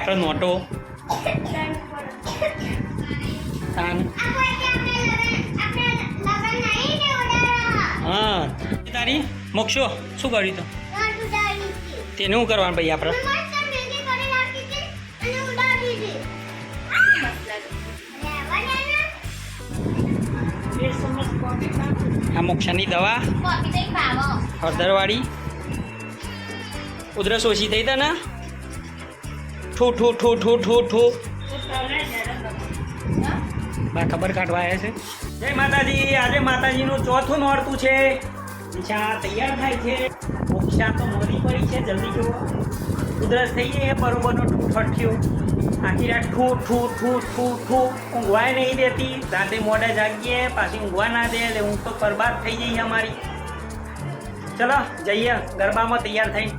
આપણે નોટો તાન હા તારી મોક્ષો શું કર્યું તો તેને શું કરવાનું ભાઈ આપણે આ મોક્ષાની દવા હળદરવાળી ઉધરસ ઓછી થઈ તા ને ઠો ઠો ઠો ઠો ઠો ઠો બા ખબર કાઢવા આવ્યા છે. જય માતાજી. આજે માતાજીનું ચોથું નોરતું છે. ઈચ્છા તૈયાર થાય છે. મોક્ષા તો મોડી પડી છે. જલ્દી જુઓ. ઉધરસ થઈ ગઈ એ બરોબરનો ઠૂઠ થયો. આખી રાત ઠૂ ઠૂ ઠૂ ઠૂ ઠૂ ઊંઘવાય નહીં દેતી. રાતે મોડે જાગીએ પાછી ઊંઘવા ના દે એટલે ઊંઘ તો બરબાદ થઈ જઈએ અમારી. ચલો જઈએ ગરબામાં તૈયાર થઈ.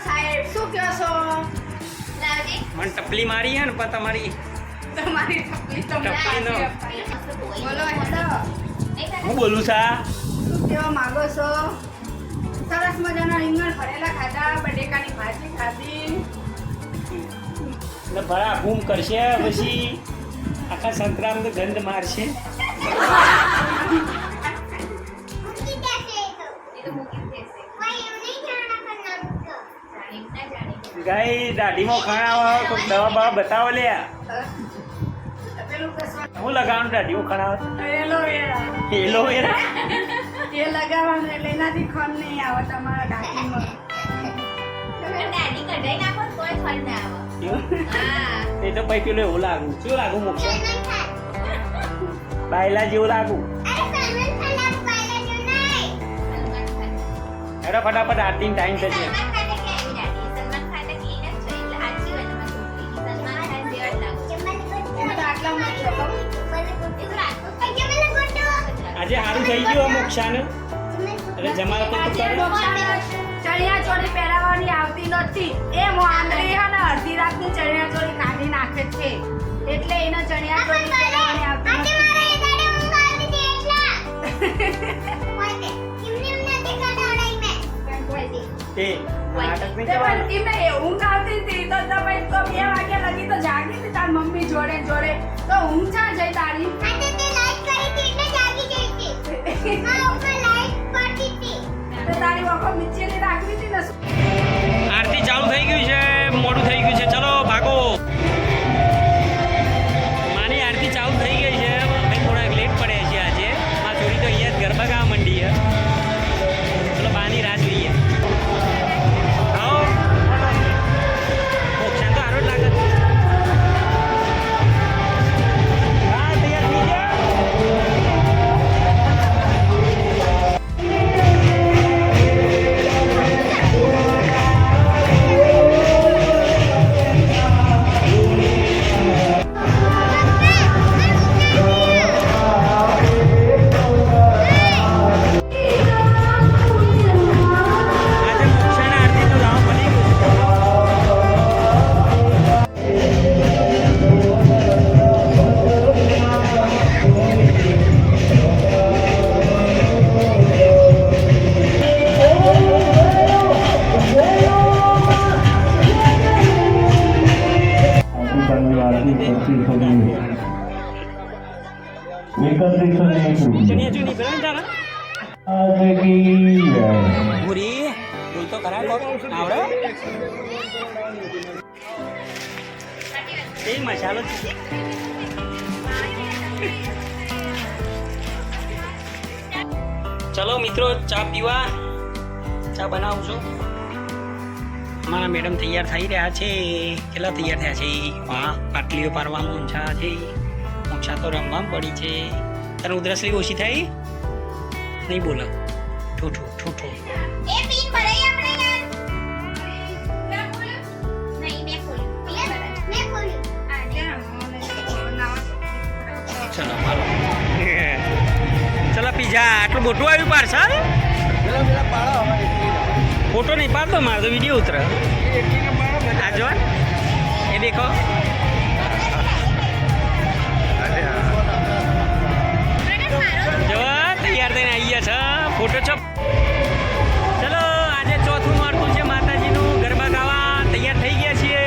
સાહેબ શું કહો છો? મને ટપલી મારી હે ને પણ તમારી ટપલીનો બોલો હેલો. હું બોલું છા શું કહેવા માંગો છો? સરસ મજાના રીંગણ ભરેલા ખાધા, બટેકાની ભાજી ખાધી. ને ભરા બૂમ કરશે પછી આખા સંક્રામ તો ગંધ મારશે. ગાય દાઢીમાં ખણાવો તો દવા બવા બતાવો લે. પેલું કસવા હું લગાવવાનું દાઢીમાં ખણાવો? એલોવેરા એલોવેરા એ લગાવવાનું એટલે એનાથી ખન નહીં આવે તમારા દાઢીમાં. એ તો પછી પેલું એવું લાગુ. શું લાગુ મોક્ષ? બાયલા જેવું લાગુ. અરે ફટાફટ આરતી ટાઈમ થશે. આજે સારું થઈ ગયું મોક્ષાને. એટલે જમાડો તો તું કરે. ચણિયા ચોળી પહેરાવવાની આવતી નથી. એ આંધળી હે ને અડધી રાતની ચણિયા ચોળી કાઢી નાખે છે. એટલે એને ચણિયા ચોળી પહેરાવવાની આવતી નથી. તે નાટક નહીં તે કરવાનું. પણ એમને ઊંઘ આવતી હતી તો તમે તો 2 વાગ્યા લગી તો જાગી હતી તાર મમ્મી જોડે જોડે. તો ઊંઘ ચા જઈ તારી? તો તારી વખો નીચેની રાખવી હતી ને. આરતી ચાલુ થઈ ગયું છે. મોડું થઈ ગયું છે. ચલો ભાગો. માની આરતી ચાલુ થઈ ગઈ છે. અમે થોડા લેટ પડ્યા છે આજે. માં ચોરી તો અહીંયા જ ગરબા ગાવા મંડી છે. ચલો બાની રાહ જોઈએ. આવો મોક્ષાન તો સારો જ લાગે. હા તૈયાર થઈ ગયા. આજે મોક્ષાના આરતીનું રાવ બની ગયું છે. ચણિયા ચૂની પહેરાવી તારા પૂરી બોલ તો ખરા કોક આવડે એ મસાલો ચલો મિત્રો ચા પીવા ચા બનાવું છું. મારા મેડમ તૈયાર થઈ રહ્યા છે. કેટલા તૈયાર થયા છે? હા પાટલીઓ પારવામાં ઊંચા છે. ઊંચા તો રમવામાં પડી છે. તને ઉધરસરી ઓછી થાય નહીં? બોલો ઠૂઠું ઠૂઠું. ચલો હાલો. ચલો પીઝા આટલું મોટું આવ્યું પાર્સલ. ફોટો નહીં પાડતો મારે તો વિડીયો ઉતરે. આ જો એ દેખો. જો તૈયાર થઈને આવી ગયા છે. ફોટો છો. ચલો આજે ચોથું નોરતું છે માતાજીનું. ગરબા ગાવા તૈયાર થઈ ગયા છીએ.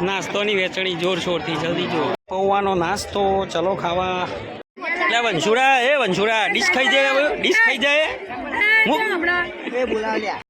નાસ્તોની વેચણી જોરશોરથી જલ્દી જો પૌવાનો નાસ્તો ચલો ખાવા લે વંશુડા એ વંશુડા ડીશ ખાઈ જાય હવે ડીશ ખાઈ જાય એ બોલાવ્યા